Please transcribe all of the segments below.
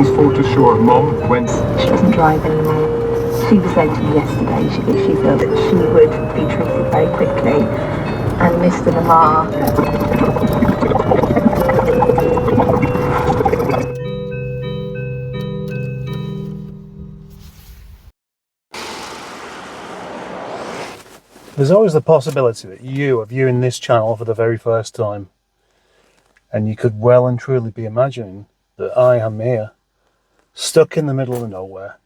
for to show her mum when she doesn't drive anymore. She was saying to me yesterday she felt that she would be treated very quickly, and Mr. Lamar. There's always the possibility that you are viewing this channel for the very first time, and you could well and truly be imagining that I am here, stuck in the middle of nowhere,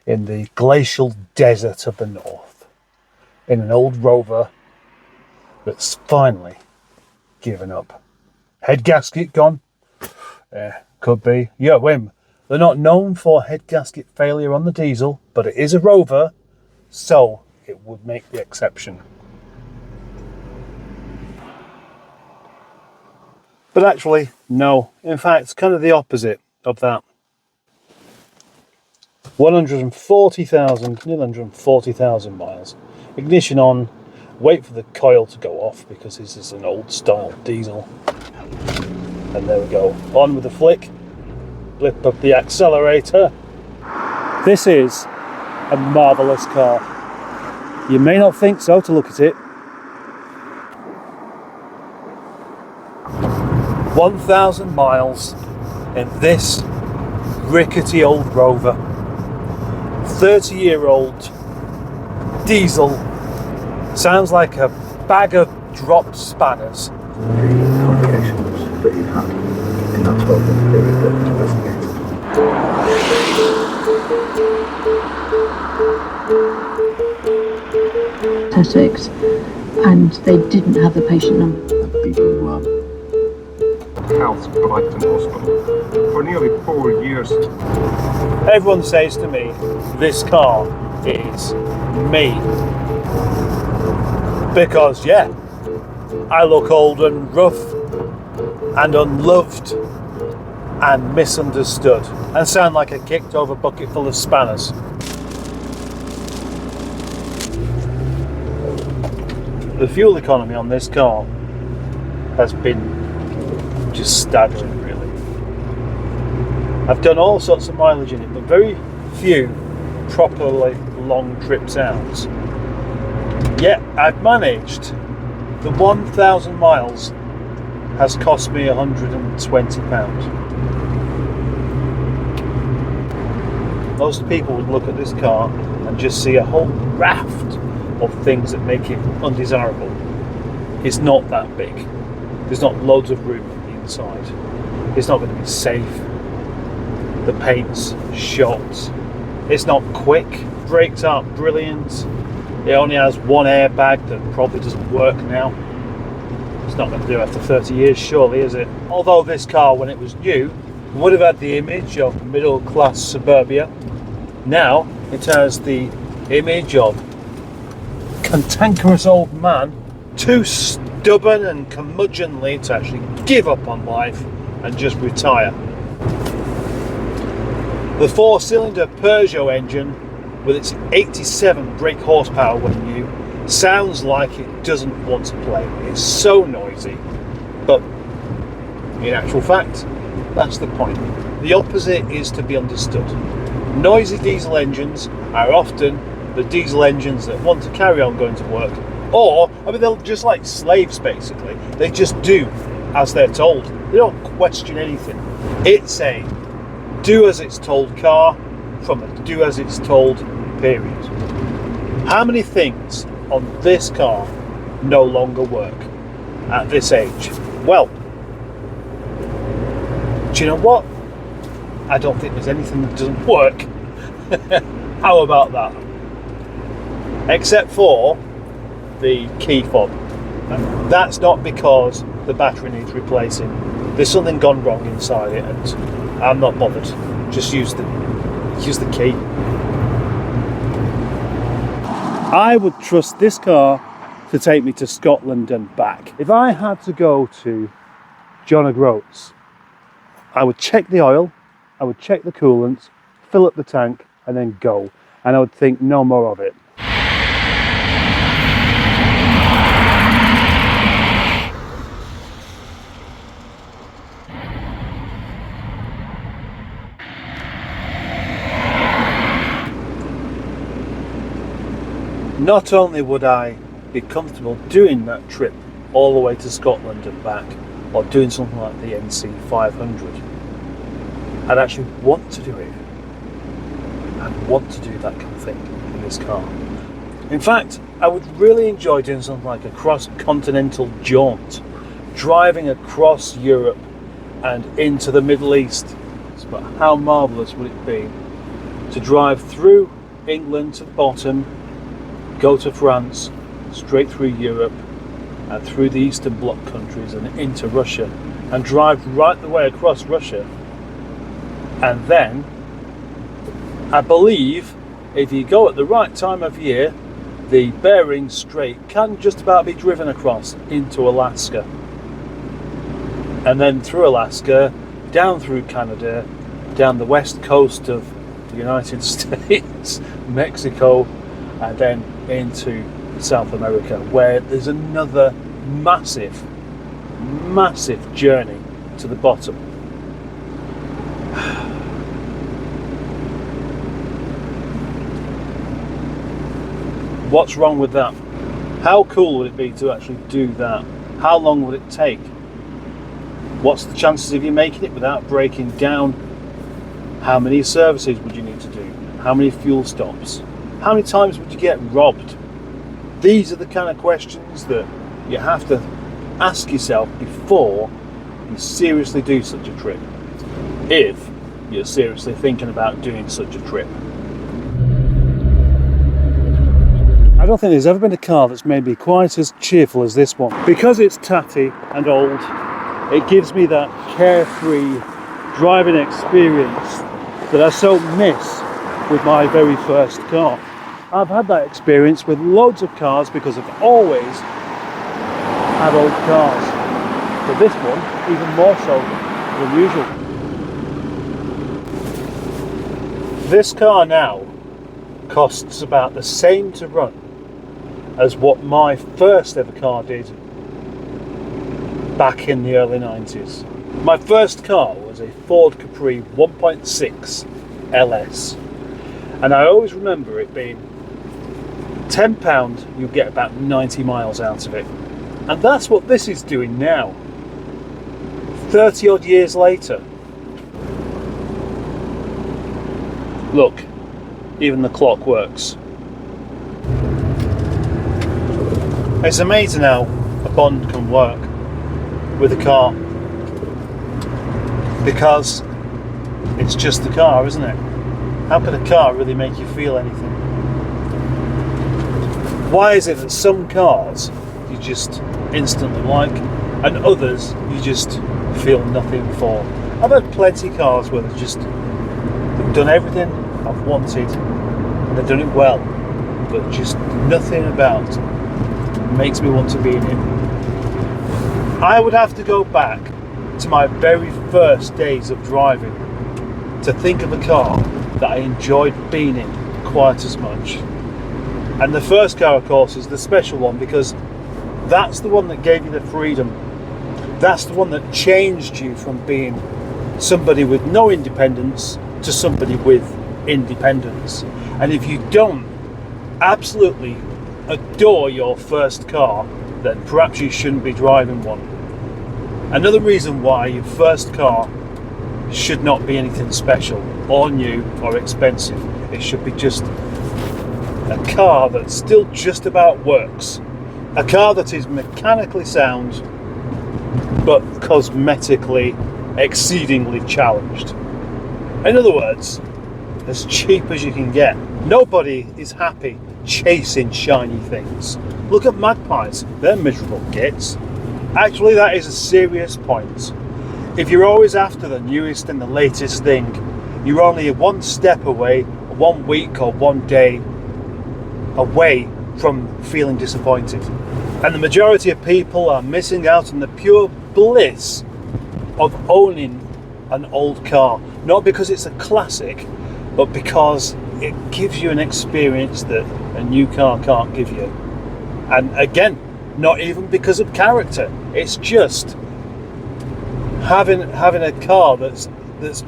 in the glacial desert of the north, in an old Rover that's finally given up. Head gasket gone? Could be. Yeah, Wim. They're not known for head gasket failure on the diesel, but it is a Rover, so it would make the exception. But actually, no. In fact, it's kind of the opposite of that. 140,000, nearly 140,000 miles. Ignition on. Wait for the coil to go off because this is an old style diesel. And there we go. On with the flick. Blip up the accelerator. This is a marvellous car. You may not think so to look at it. 1,000 miles in this rickety old Rover. 30-year-old diesel. Sounds like a bag of dropped spanners. The complications that you had in that 12-month period that investigated. Sussex, and they didn't have the patient number. The people who Health Brighton Hospital for nearly 4 years. Everyone says to me, this car is me. Because, yeah, I look old and rough and unloved and misunderstood and sound like a kicked over bucket full of spanners. The fuel economy on this car has been just staggering, really. I've done all sorts of mileage in it, but very few properly long trips out. Yet I've managed. The 1,000 miles has cost me £120. Most people would look at this car and just see a whole raft of things that make it undesirable. It's not that big. There's not loads of room on the inside. It's not going to be safe. The paint's shot. It's not quick. Brakes aren't brilliant. It only has one airbag that probably doesn't work now. It's not going to do after 30 years, surely, is it? Although this car, when it was new, would have had the image of middle-class suburbia. Now, it has the image of cantankerous old man, too stubborn and curmudgeonly to actually give up on life and just retire. The four-cylinder Peugeot engine, with its 87 brake horsepower when new, sounds like it doesn't want to play. It's so noisy, but in actual fact, that's the point. The opposite is to be understood. Noisy diesel engines are often the diesel engines that want to carry on going to work, or, I mean, they're just like slaves basically. They just do as they're told. They don't question anything. It's a do as it's told car from a do as it's told period. How many things on this car no longer work at this age? Well, do you know what? I don't think there's anything that doesn't work. How about that? Except for the key fob. And that's not because the battery needs replacing. There's something gone wrong inside it and I'm not bothered. Just use the key. I would trust this car to take me to Scotland and back. If I had to go to John O'Groats, I would check the oil, I would check the coolant, fill up the tank and then go. And I would think no more of it. not only would I be comfortable doing that trip all the way to Scotland and back, or doing something like the NC 500, I'd actually want to do it. I'd want to do that kind of thing in this car. In fact, I would really enjoy doing something like a cross-continental jaunt, driving across Europe and into the Middle East. But how marvellous would it be to drive through England to the bottom, go to France, straight through Europe and through the Eastern Bloc countries and into Russia, and drive right the way across Russia. And then, I believe, if you go at the right time of year, the Bering Strait can just about be driven across into Alaska. And then through Alaska, down through Canada, down the west coast of the United States, Mexico, and then into South America, where there's another massive journey to the bottom. What's wrong with that? How cool would it be to actually do that? How long would it take? What's the chances of you making it without breaking down? How many services would you need to do? How many fuel stops? How many times would you get robbed? These are the kind of questions that you have to ask yourself before you seriously do such a trip. If you're seriously thinking about doing such a trip. I don't think there's ever been a car that's made me quite as cheerful as this one. Because it's tatty and old, it gives me that carefree driving experience that I so miss with my very first car. I've had that experience with loads of cars because I've always had old cars. But this one, even more so than usual. This car now costs about the same to run as what my first ever car did back in the early 90s. My first car was a Ford Capri 1.6 LS, and I always remember it being £10, you'll get about 90 miles out of it. And that's what this is doing now, 30 odd years later. Look, even the clock works. It's amazing how a bond can work with a car, because it's just the car, isn't it? How can a car really make you feel anything? Why is it that some cars you just instantly like and others you just feel nothing for? I've had plenty of cars where they've done everything I've wanted and they've done it well, but just nothing about makes me want to be in it. I would have to go back to my very first days of driving to think of a car that I enjoyed being in quite as much. And the first car, of course, is the special one, because that's the one that gave you the freedom. That's the one that changed you from being somebody with no independence to somebody with independence. And if you don't absolutely adore your first car, then perhaps you shouldn't be driving one. Another reason why your first car should not be anything special or new or expensive. It should be just a car that still just about works. A car that is mechanically sound but cosmetically exceedingly challenged. In other words, as cheap as you can get. Nobody is happy chasing shiny things. Look at magpies, they're miserable gits. Actually, that is a serious point. If you're always after the newest and the latest thing, you're only one step away, 1 week or 1 day away from feeling disappointed. And the majority of people are missing out on the pure bliss of owning an old car. Not because it's a classic, but because it gives you an experience that a new car can't give you. And again, not even because of character. It's just having a car that's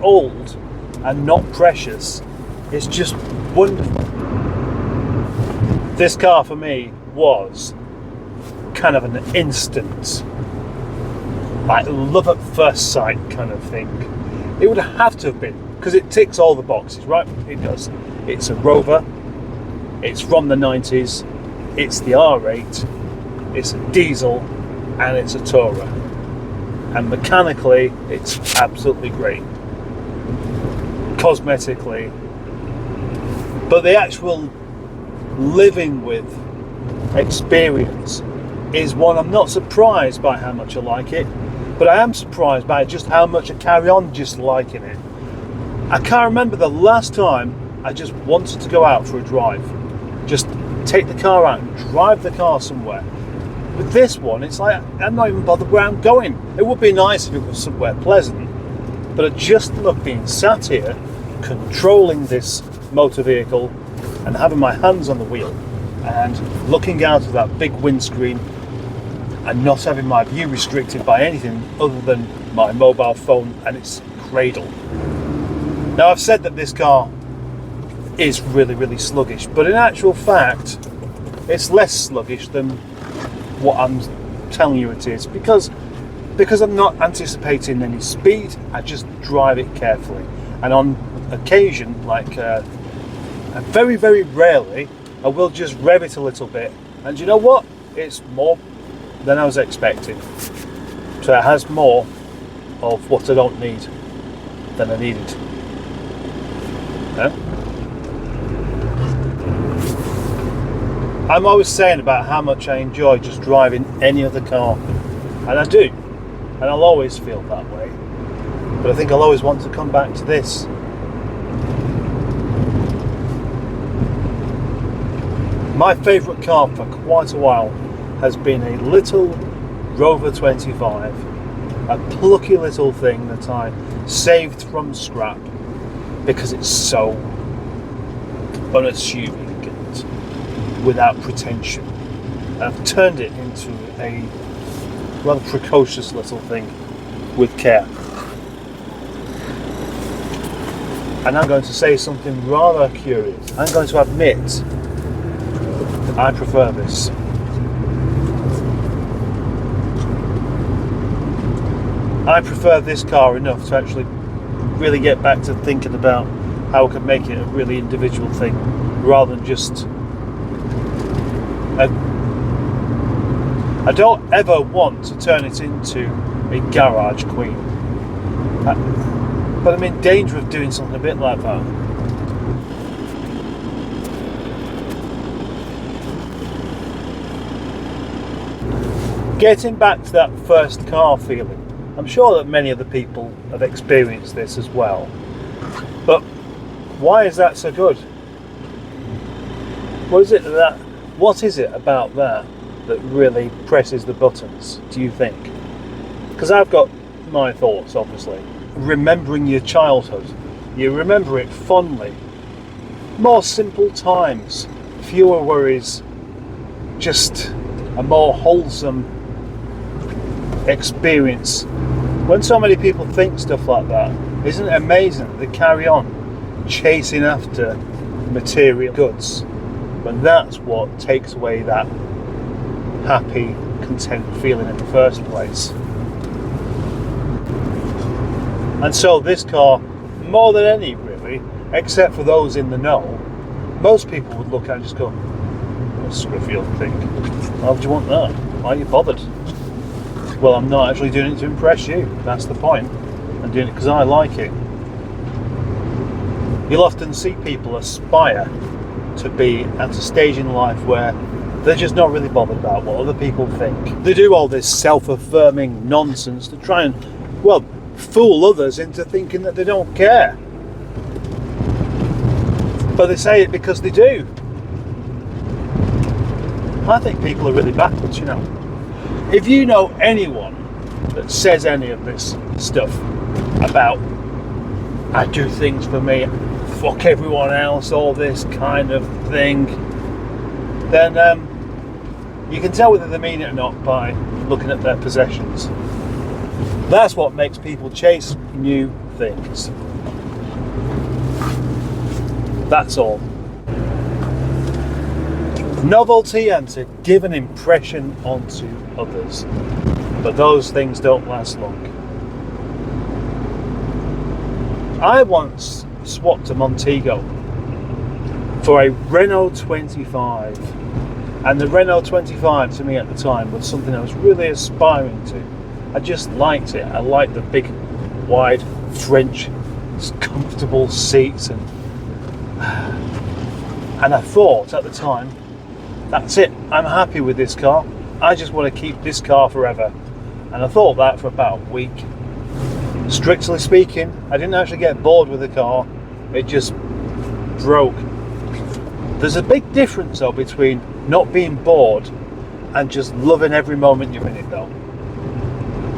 old and not precious. It's just wonderful. This car for me was kind of an instant, like love at first sight kind of thing. It would have to have been, because it ticks all the boxes, right? It does. It's a Rover, it's from the 90s, it's the R8, it's a diesel, and it's a tourer. And mechanically, it's absolutely great. Cosmetically. But the actual living with experience is one. I'm not surprised by how much I like it, but I am surprised by just how much I carry on just liking it. I can't remember the last time I just wanted to go out for a drive. Just take the car out and drive the car somewhere. With this one, it's like I'm not even bothered where I'm going. It would be nice if it was somewhere pleasant, but I just love being sat here, controlling this motor vehicle and having my hands on the wheel and looking out of that big windscreen and not having my view restricted by anything other than my mobile phone and its cradle. Now, I've said that this car is really, really sluggish, but in actual fact, it's less sluggish than what I'm telling you it is, because I'm not anticipating any speed. I just drive it carefully, and on occasion, like very, very rarely, I will just rev it a little bit, and you know what? It's more than I was expecting. So it has more of what I don't need than I needed. Huh? I'm always saying about how much I enjoy just driving any other car, and I do, and I'll always feel that way, but I think I'll always want to come back to this. My favourite car for quite a while has been a little Rover 25, a plucky little thing that I saved from scrap because it's so unassuming and without pretension. And I've turned it into a rather precocious little thing with care. And I'm going to say something rather curious. I'm going to admit that I prefer this. I prefer this car enough to actually really get back to thinking about how I could make it a really individual thing, rather than just I don't ever want to turn it into a garage queen, but I'm in danger of doing something a bit like that. Getting back to that first car feeling, I'm sure that many other people have experienced this as well. But why is that so good? What is it about that really presses the buttons, do you think? Because I've got my thoughts, obviously. Remembering your childhood, you remember it fondly. More simple times, fewer worries, just a more wholesome experience. When so many people think stuff like that, isn't it amazing that they carry on chasing after material goods when that's what takes away that happy, content feeling in the first place? And so this car, more than any really, except for those in the know, most people would look at it and just go, what a scruffy old thing. Why would you want that? Why are you bothered? Well, I'm not actually doing it to impress you. That's the point. I'm doing it because I like it. You'll often see people aspire to be at a stage in life where they're just not really bothered about what other people think. They do all this self-affirming nonsense to try and, well, fool others into thinking that they don't care. But they say it because they do. I think people are really backwards, you know. If you know anyone that says any of this stuff about I do things for me, fuck everyone else, all this kind of thing, then you can tell whether they mean it or not by looking at their possessions. That's what makes people chase new things. That's all. novelty and to give an impression onto others. But those things don't last long. I once swapped a Montego for a Renault 25, and the Renault 25 to me at the time was something I was really aspiring to. I just liked it. I liked the big, wide, French, comfortable seats, and I thought at the time, that's it, I'm happy with this car. I just want to keep this car forever. And I thought that for about a week. Strictly speaking, I didn't actually get bored with the car, it just broke. There's a big difference though between not being bored and just loving every moment you're in it though.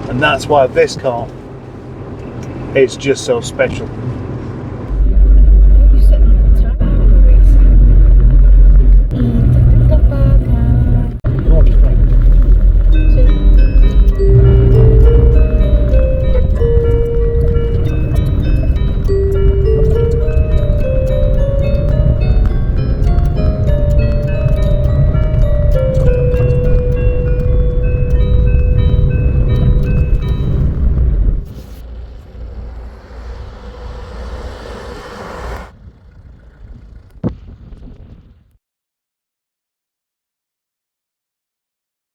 And that's why this car is just so special.